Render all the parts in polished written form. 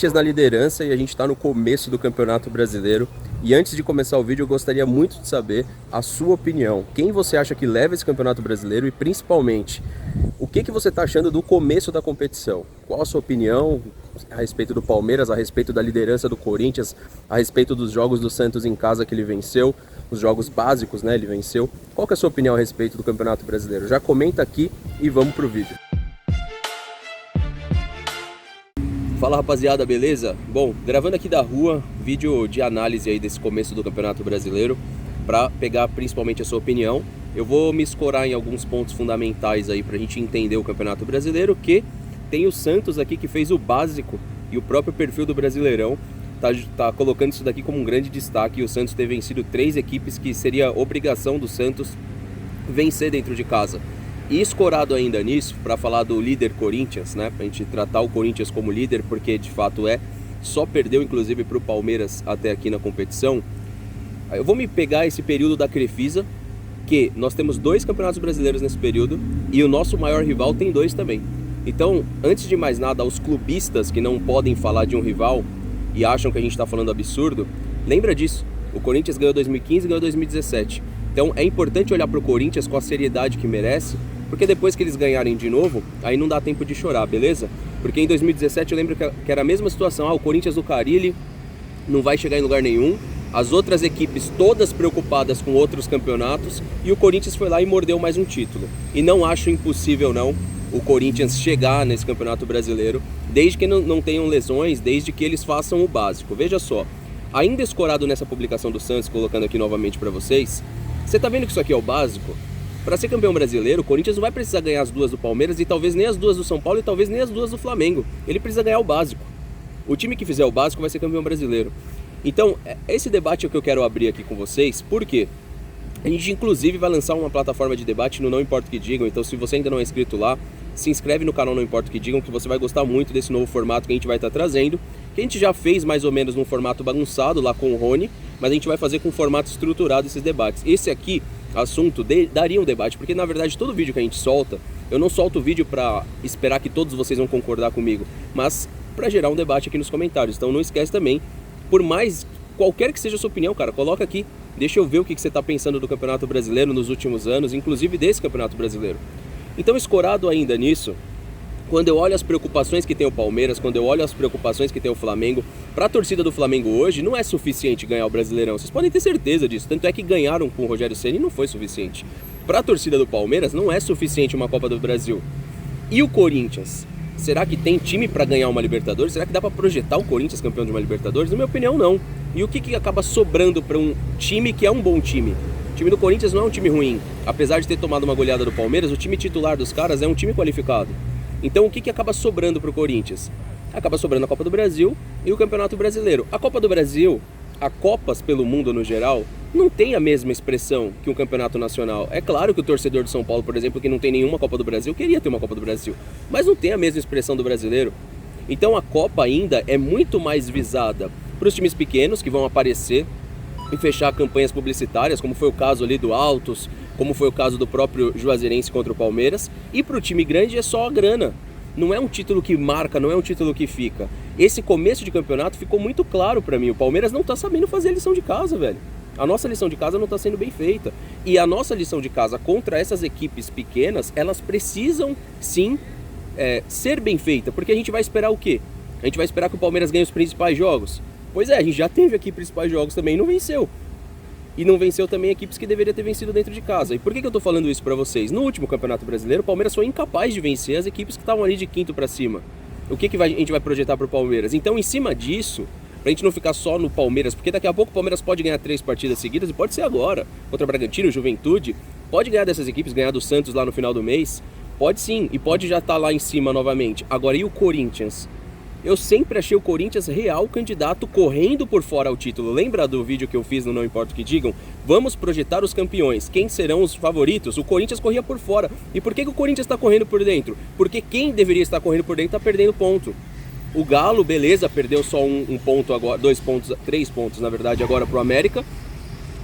Corinthians na liderança e a gente está no começo do Campeonato Brasileiro. E antes de começar o vídeo, eu gostaria muito de saber a sua opinião. Quem você acha que leva esse Campeonato Brasileiro e, principalmente, o que você está achando do começo da competição? Qual a sua opinião a respeito do Palmeiras, a respeito da liderança do Corinthians, a respeito dos jogos do Santos em casa que ele venceu, os jogos básicos, né, ele venceu. Qual que é a sua opinião a respeito do Campeonato Brasileiro? Já comenta aqui e vamos pro vídeo. Fala rapaziada, beleza? Bom, gravando aqui da rua, vídeo de análise aí desse começo do Campeonato Brasileiro, para pegar principalmente a sua opinião. Eu vou me escorar em alguns pontos fundamentais aí pra gente entender o Campeonato Brasileiro, que tem o Santos aqui que fez o básico e o próprio perfil do Brasileirão tá colocando isso daqui como um grande destaque, e o Santos ter vencido 3 equipes que seria obrigação do Santos vencer dentro de casa. E escorado ainda nisso, para falar do líder Corinthians, né? Pra gente tratar o Corinthians como líder, porque de fato só perdeu inclusive para o Palmeiras até aqui na competição. Eu vou me pegar esse período da Crefisa, que nós temos 2 campeonatos brasileiros nesse período, e o nosso maior rival tem 2 também. Então, antes de mais nada, aos clubistas que não podem falar de um rival e acham que a gente está falando absurdo, lembra disso, o Corinthians ganhou 2015 e ganhou 2017. Então é importante olhar para o Corinthians com a seriedade que merece, porque depois que eles ganharem de novo, aí não dá tempo de chorar, beleza? Porque em 2017 eu lembro que era a mesma situação, o Corinthians do Carille não vai chegar em lugar nenhum, as outras equipes todas preocupadas com outros campeonatos, e o Corinthians foi lá e mordeu mais um título. E não acho impossível não o Corinthians chegar nesse Campeonato Brasileiro, desde que não tenham lesões, desde que eles façam o básico. Veja só, ainda escorado nessa publicação do Santos, colocando aqui novamente para vocês, você tá vendo que isso aqui é o básico? Para ser campeão brasileiro, o Corinthians não vai precisar ganhar as 2 do Palmeiras e talvez nem as 2 do São Paulo e talvez nem as 2 do Flamengo. Ele precisa ganhar o básico. O time que fizer o básico vai ser campeão brasileiro. Então, esse debate é o que eu quero abrir aqui com vocês, por quê? A gente inclusive vai lançar uma plataforma de debate no Não Importa o que Digam, então se você ainda não é inscrito lá, se inscreve no canal Não Importa o que Digam, que você vai gostar muito desse novo formato que a gente vai estar trazendo, que a gente já fez mais ou menos num formato bagunçado lá com o Rony, mas a gente vai fazer com um formato estruturado esses debates. Esse aqui, assunto, daria um debate, porque na verdade todo vídeo que a gente solta, eu não solto o vídeo para esperar que todos vocês vão concordar comigo, mas para gerar um debate aqui nos comentários. Então não esquece também, por mais qualquer que seja a sua opinião, cara, coloca aqui, deixa eu ver o que você está pensando do Campeonato Brasileiro nos últimos anos, inclusive desse Campeonato Brasileiro. Então, escorado ainda nisso, quando eu olho as preocupações que tem o Palmeiras, quando eu olho as preocupações que tem o Flamengo, para a torcida do Flamengo hoje não é suficiente ganhar o Brasileirão, vocês podem ter certeza disso, tanto é que ganharam com o Rogério Ceni e não foi suficiente. Para a torcida do Palmeiras não é suficiente uma Copa do Brasil. E o Corinthians? Será que tem time para ganhar uma Libertadores? Será que dá para projetar o Corinthians campeão de uma Libertadores? Na minha opinião, não. E o que acaba sobrando para um time que é um bom time? O time do Corinthians não é um time ruim. Apesar de ter tomado uma goleada do Palmeiras, o time titular dos caras é um time qualificado. Então o que acaba sobrando para o Corinthians? Acaba sobrando a Copa do Brasil e o Campeonato Brasileiro. A Copa do Brasil, a Copas pelo mundo no geral, não tem a mesma expressão que um campeonato nacional. É claro que o torcedor de São Paulo, por exemplo, que não tem nenhuma Copa do Brasil, queria ter uma Copa do Brasil, mas não tem a mesma expressão do brasileiro. Então a Copa ainda é muito mais visada para os times pequenos que vão aparecer e fechar campanhas publicitárias, como foi o caso ali do Altos, como foi o caso do próprio Juazeirense contra o Palmeiras, e para o time grande é só a grana. Não é um título que marca, não é um título que fica. Esse começo de campeonato ficou muito claro para mim, o Palmeiras não tá sabendo fazer a lição de casa, velho. A nossa lição de casa não está sendo bem feita. E a nossa lição de casa contra essas equipes pequenas, elas precisam sim ser bem feita, porque a gente vai esperar o quê? A gente vai esperar que o Palmeiras ganhe os principais jogos? Pois é, a gente já teve aqui principais jogos também e não venceu. E não venceu também equipes que deveria ter vencido dentro de casa. E por que eu tô falando isso pra vocês? No último Campeonato Brasileiro, o Palmeiras foi incapaz de vencer as equipes que estavam ali de quinto pra cima. O que a gente vai projetar pro Palmeiras? Então, em cima disso, pra gente não ficar só no Palmeiras, porque daqui a pouco o Palmeiras pode ganhar 3 partidas seguidas, e pode ser agora, contra o Bragantino, Juventude, pode ganhar dessas equipes, ganhar do Santos lá no final do mês, pode sim, e pode já estar lá em cima novamente. Agora, e o Corinthians? Eu sempre achei o Corinthians real candidato correndo por fora ao título. Lembra do vídeo que eu fiz no Não Importa o que Digam? Vamos projetar os campeões. Quem serão os favoritos? O Corinthians corria por fora. E por que o Corinthians está correndo por dentro? Porque quem deveria estar correndo por dentro está perdendo ponto. O Galo, beleza, perdeu só um ponto agora, 2 pontos, 3 pontos na verdade agora pro América.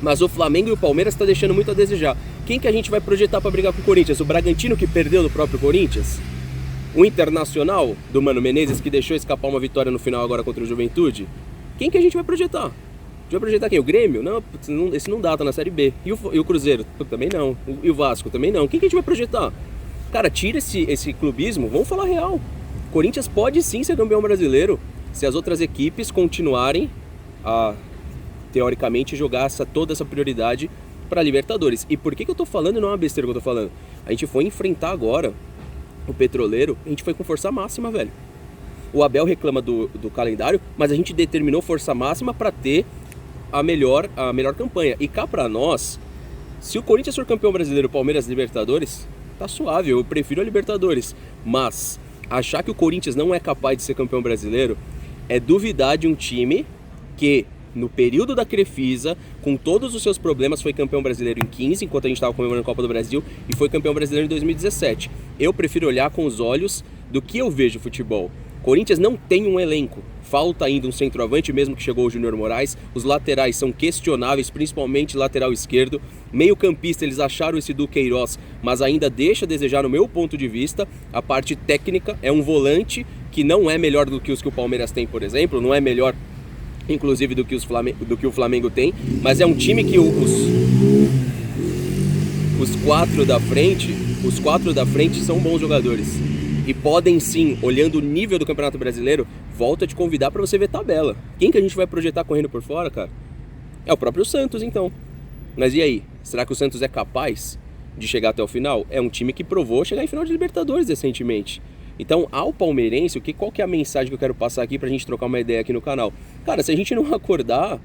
Mas o Flamengo e o Palmeiras está deixando muito a desejar. Quem que a gente vai projetar para brigar com o Corinthians? O Bragantino que perdeu do próprio Corinthians? O Internacional do Mano Menezes, que deixou escapar uma vitória no final agora contra o Juventude, quem que a gente vai projetar? A gente vai projetar quem? O Grêmio? Não, esse não dá, tá na Série B. E o Cruzeiro? Também não. E o Vasco? Também não. Quem que a gente vai projetar? Cara, tira esse clubismo, vamos falar real. Corinthians pode sim ser campeão brasileiro se as outras equipes continuarem a, teoricamente, jogar toda essa prioridade para Libertadores. E por que eu tô falando? Não é uma besteira que eu tô falando. A gente foi enfrentar agora o Petroleiro, a gente foi com força máxima, velho. O Abel reclama do calendário, mas a gente determinou força máxima para ter a melhor campanha. E cá pra nós, se o Corinthians for campeão brasileiro, Palmeiras, Libertadores, tá suave, eu prefiro a Libertadores. Mas achar que o Corinthians não é capaz de ser campeão brasileiro é duvidar de um time que, no período da Crefisa, com todos os seus problemas, foi campeão brasileiro em 15, enquanto a gente estava comemorando a Copa do Brasil, e foi campeão brasileiro em 2017. Eu prefiro olhar com os olhos do que eu vejo futebol. Corinthians não tem um elenco. Falta ainda um centroavante, mesmo que chegou o Júnior Moraes. Os laterais são questionáveis, principalmente lateral esquerdo. Meio campista, eles acharam esse Duqueiroz, mas ainda deixa a desejar no meu ponto de vista. A parte técnica é um volante que não é melhor do que os que o Palmeiras tem, por exemplo. Não é melhor, inclusive, do que o Flamengo tem. Mas é um time que os quatro da frente são bons jogadores. E podem sim, olhando o nível do Campeonato Brasileiro, volto a te convidar para você ver tabela. Quem que a gente vai projetar correndo por fora, cara? É o próprio Santos, então. Mas e aí? Será que o Santos é capaz de chegar até o final? É um time que provou chegar em final de Libertadores recentemente. Então, ao palmeirense, qual que é a mensagem que eu quero passar aqui pra gente trocar uma ideia aqui no canal? Cara, se a gente não acordar,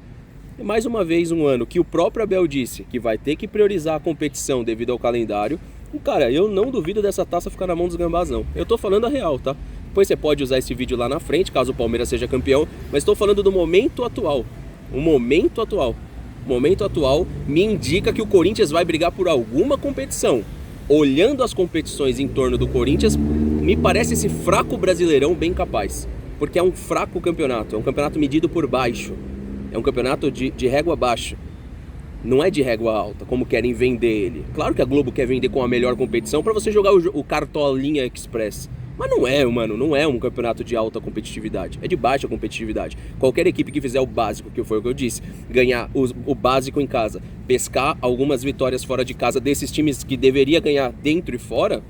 mais uma vez um ano que o próprio Abel disse que vai ter que priorizar a competição devido ao calendário, cara, eu não duvido dessa taça ficar na mão dos gambás, não. Eu tô falando a real, tá? Depois você pode usar esse vídeo lá na frente, caso o Palmeiras seja campeão, mas estou falando do momento atual. O momento atual me indica que o Corinthians vai brigar por alguma competição. Olhando as competições em torno do Corinthians, me parece esse fraco Brasileirão bem capaz. Porque é um fraco campeonato, é um campeonato medido por baixo. É um campeonato de régua baixa. Não é de régua alta, como querem vender ele. Claro que a Globo quer vender com a melhor competição para você jogar o Cartolinha Express. Mas não é, mano, não é um campeonato de alta competitividade. É de baixa competitividade. Qualquer equipe que fizer o básico, que foi o que eu disse, ganhar o básico em casa, pescar algumas vitórias fora de casa desses times que deveria ganhar dentro e fora,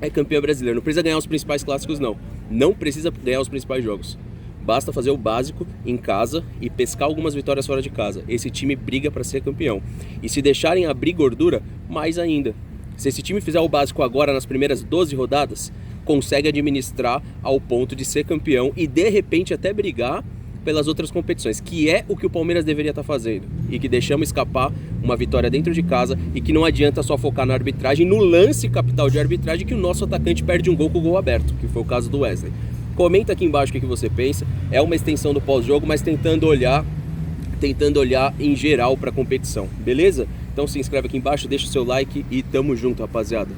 é campeão brasileiro. Não precisa ganhar os principais clássicos, não. Não precisa ganhar os principais jogos. Basta fazer o básico em casa e pescar algumas vitórias fora de casa. Esse time briga para ser campeão. E se deixarem abrir gordura, mais ainda. Se esse time fizer o básico agora nas primeiras 12 rodadas, consegue administrar ao ponto de ser campeão e de repente até brigar pelas outras competições, que é o que o Palmeiras deveria estar fazendo. E que deixamos escapar uma vitória dentro de casa e que não adianta só focar na arbitragem, no lance capital de arbitragem, que o nosso atacante perde um gol com o gol aberto, que foi o caso do Wesley. Comenta aqui embaixo o que você pensa. É uma extensão do pós-jogo, mas tentando olhar em geral para a competição, beleza? Então se inscreve aqui embaixo, deixa o seu like e tamo junto, rapaziada.